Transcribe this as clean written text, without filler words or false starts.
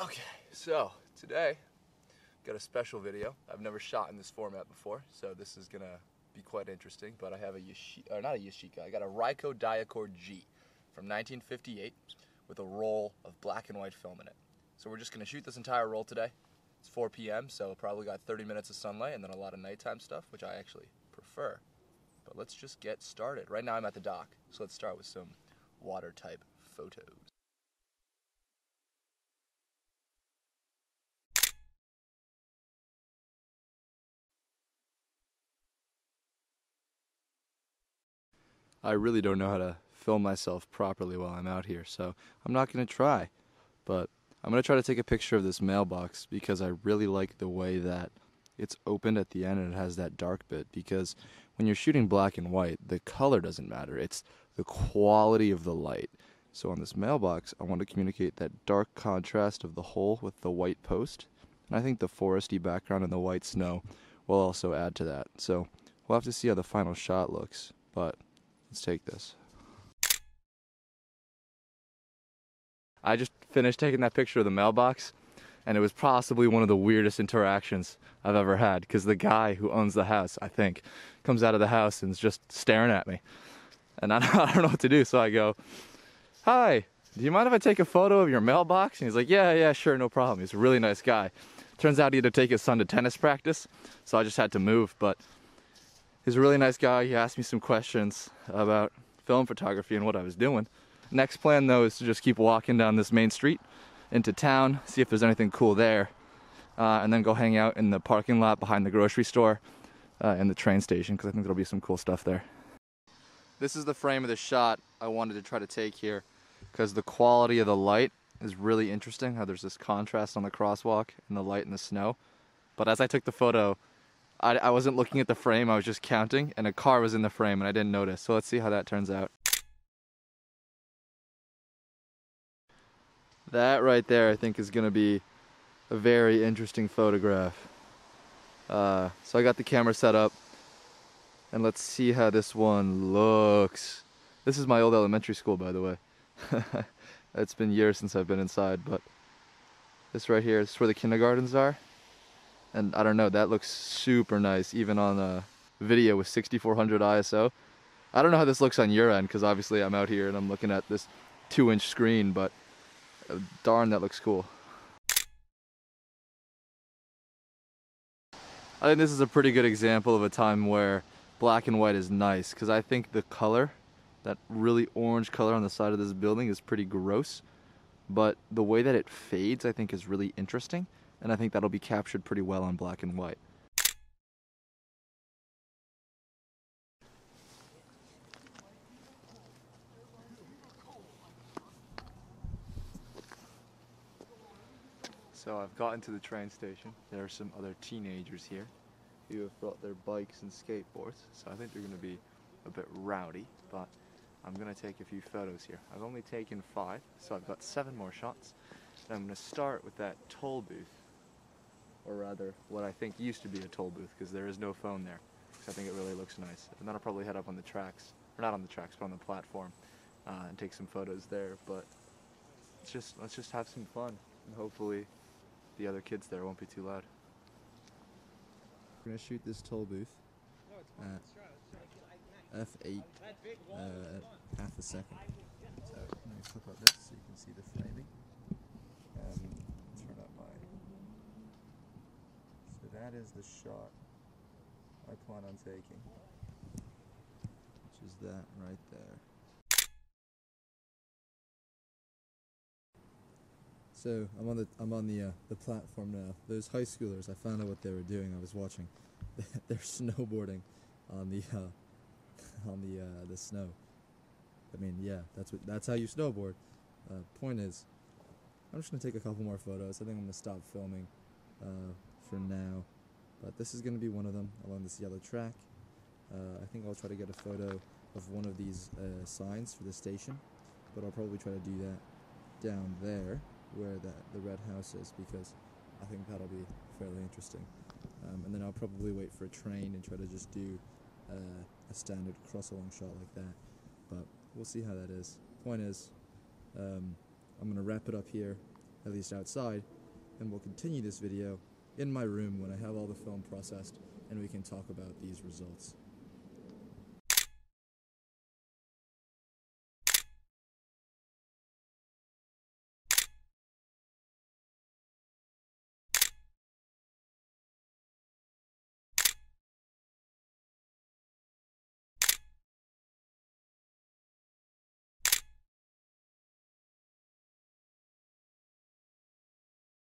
Okay, so today got a special video. I've never shot in this format before, so this is gonna be quite interesting. But I have not a Yashica. I got a Ricoh Diacord G from 1958 with a roll of black and white film in it. So we're just gonna shoot this entire roll today. It's 4 p.m., so probably got 30 minutes of sunlight and then a lot of nighttime stuff, which I actually prefer. But let's just get started. Right now I'm at the dock, so let's start with some water type photos. I really don't know how to film myself properly while I'm out here, so I'm not going to try. But I'm going to try to take a picture of this mailbox because I really like the way that it's opened at the end and it has that dark bit, because when you're shooting black and white, the color doesn't matter. It's the quality of the light. So on this mailbox, I want to communicate that dark contrast of the hole with the white post. And I think the foresty background and the white snow will also add to that. So we'll have to see how the final shot looks, but let's take this. I just finished taking that picture of the mailbox, and it was possibly one of the weirdest interactions I've ever had, because the guy who owns the house, I think, comes out of the house and is just staring at me. And I don't know what to do, so I go, "Hi, do you mind if I take a photo of your mailbox?" And he's like, yeah, sure, no problem. He's a really nice guy. Turns out he had to take his son to tennis practice, so I just had to move, but he's a really nice guy. He asked me some questions about film photography and what I was doing. Next plan, though, is to just keep walking down this main street into town, see if there's anything cool there, and then go hang out in the parking lot behind the grocery store and the train station, because I think there'll be some cool stuff there. This is the frame of the shot I wanted to try to take here, because the quality of the light is really interesting, how there's this contrast on the crosswalk and the light in the snow. But as I took the photo, I wasn't looking at the frame, I was just counting, and a car was in the frame and I didn't notice. So let's see how that turns out. That right there I think is going to be a very interesting photograph. So I got the camera set up, and let's see how this one looks. This is my old elementary school, by the way. It's been years since I've been inside, but this right here is where the kindergartens are. And I don't know, that looks super nice, even on a video with 6400 ISO. I don't know how this looks on your end, because obviously I'm out here and I'm looking at this 2-inch screen, but darn, that looks cool. I think this is a pretty good example of a time where black and white is nice, because I think the color, that really orange color on the side of this building, is pretty gross. But the way that it fades, I think, is really interesting. And I think that'll be captured pretty well on black and white. So I've gotten to the train station. There are some other teenagers here who have brought their bikes and skateboards. So I think they're going to be a bit rowdy, but I'm going to take a few photos here. I've only taken 5, so I've got 7 more shots. And I'm going to start with that toll booth. Or rather, what I think used to be a toll booth, because there is no phone there. So I think it really looks nice. And then I'll probably head up on the tracks, or not on the tracks, but on the platform, and take some photos there. But let's just have some fun, and hopefully the other kids there won't be too loud. We're gonna shoot this toll booth at f8 at half a second. So I'm gonna flip up this so you can see the framing. Turn up my. So that is the shot I plan on taking, which is that right there. So I'm on the platform now. Those high schoolers, I found out what they were doing. I was watching. They're snowboarding on the snow. I mean, yeah, that's how you snowboard. Point is, I'm just gonna take a couple more photos. I think I'm gonna stop filming for now, but this is gonna be one of them along this yellow track. I think I'll try to get a photo of one of these signs for the station, but I'll probably try to do that down there where the red house is, because I think that'll be fairly interesting. And then I'll probably wait for a train and try to just do a standard cross-along shot like that, but we'll see how that is. Point is, I'm going to wrap it up here, at least outside, and we'll continue this video in my room when I have all the film processed and we can talk about these results.